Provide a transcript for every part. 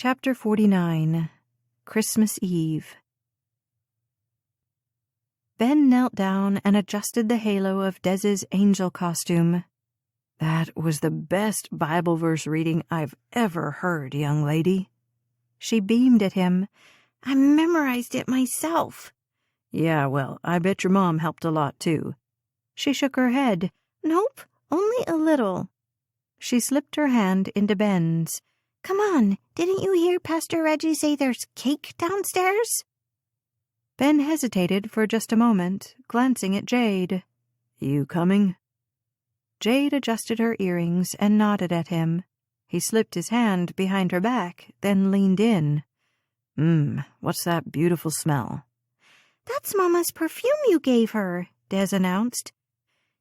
Chapter 49. Christmas Eve. Ben knelt down and adjusted the halo of Dez's angel costume. "That was the best Bible verse reading I've ever heard, young lady." She beamed at him. "I memorized it myself." "Yeah, well, I bet your mom helped a lot, too." She shook her head. "Nope, only a little." She slipped her hand into Ben's. "Come on, didn't you hear Pastor Reggie say there's cake downstairs?" Ben hesitated for just a moment, glancing at Jade. "You coming?" Jade adjusted her earrings and nodded at him. He slipped his hand behind her back, then leaned in. What's that beautiful smell?" "That's Mama's perfume you gave her," Des announced.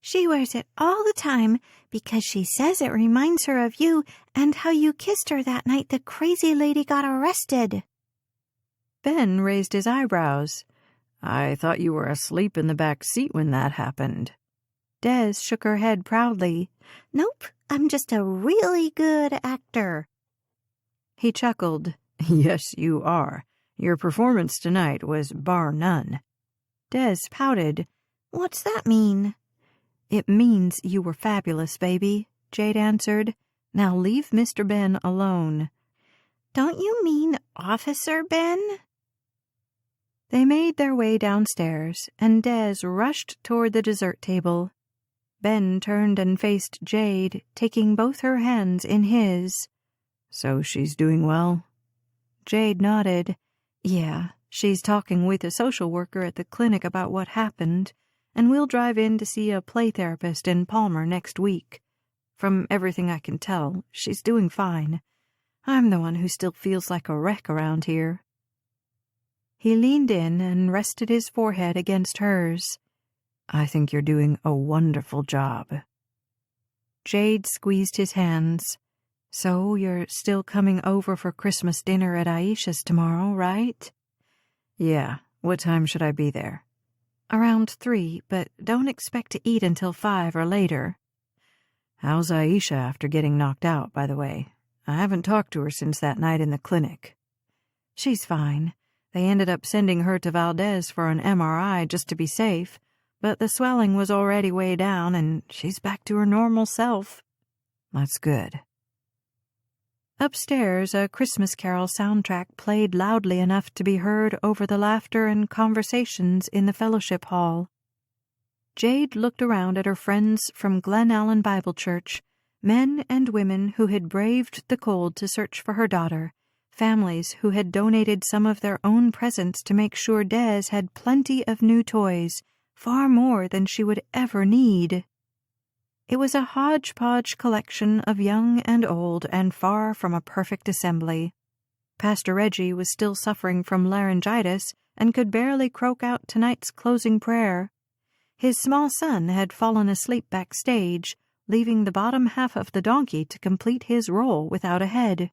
"She wears it all the time because she says it reminds her of you and how you kissed her that night the crazy lady got arrested." Ben raised his eyebrows. "I thought you were asleep in the back seat when that happened." Des shook her head proudly. "Nope, I'm just a really good actor." He chuckled. "Yes, you are. Your performance tonight was bar none." Des pouted. "What's that mean?" "It means you were fabulous, baby," Jade answered. "Now leave Mr. Ben alone." "Don't you mean Officer Ben?" They made their way downstairs, and Des rushed toward the dessert table. Ben turned and faced Jade, taking both her hands in his. "So she's doing well?" Jade nodded. "Yeah, she's talking with a social worker at the clinic about what happened, and we'll drive in to see a play therapist in Palmer next week. From everything I can tell, she's doing fine. I'm the one who still feels like a wreck around here." He leaned in and rested his forehead against hers. "I think you're doing a wonderful job." Jade squeezed his hands. "So you're still coming over for Christmas dinner at Aisha's tomorrow, right?" "Yeah. What time should I be there?" "Around 3, but don't expect to eat until 5 or later." "How's Aisha after getting knocked out, by the way? I haven't talked to her since that night in the clinic." "She's fine. They ended up sending her to Valdez for an MRI just to be safe, but the swelling was already way down and she's back to her normal self." "That's good." Upstairs, a Christmas Carol soundtrack played loudly enough to be heard over the laughter and conversations in the fellowship hall. Jade looked around at her friends from Glen Allen Bible Church, men and women who had braved the cold to search for her daughter, families who had donated some of their own presents to make sure Des had plenty of new toys, far more than she would ever need. It was a hodgepodge collection of young and old and far from a perfect assembly. Pastor Reggie was still suffering from laryngitis and could barely croak out tonight's closing prayer. His small son had fallen asleep backstage, leaving the bottom half of the donkey to complete his role without a head.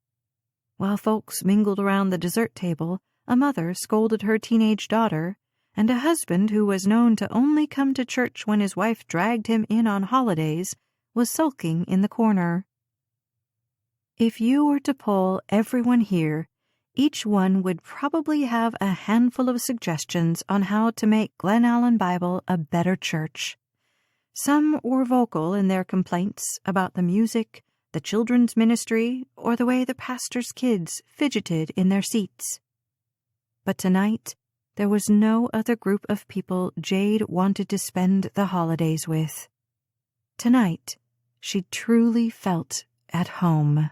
While folks mingled around the dessert table, a mother scolded her teenage daughter, and a husband who was known to only come to church when his wife dragged him in on holidays was sulking in the corner. If you were to poll everyone here, each one would probably have a handful of suggestions on how to make Glen Allen Bible a better church. Some were vocal in their complaints about the music, the children's ministry, or the way the pastor's kids fidgeted in their seats. But tonight, there was no other group of people Jade wanted to spend the holidays with. Tonight, she truly felt at home.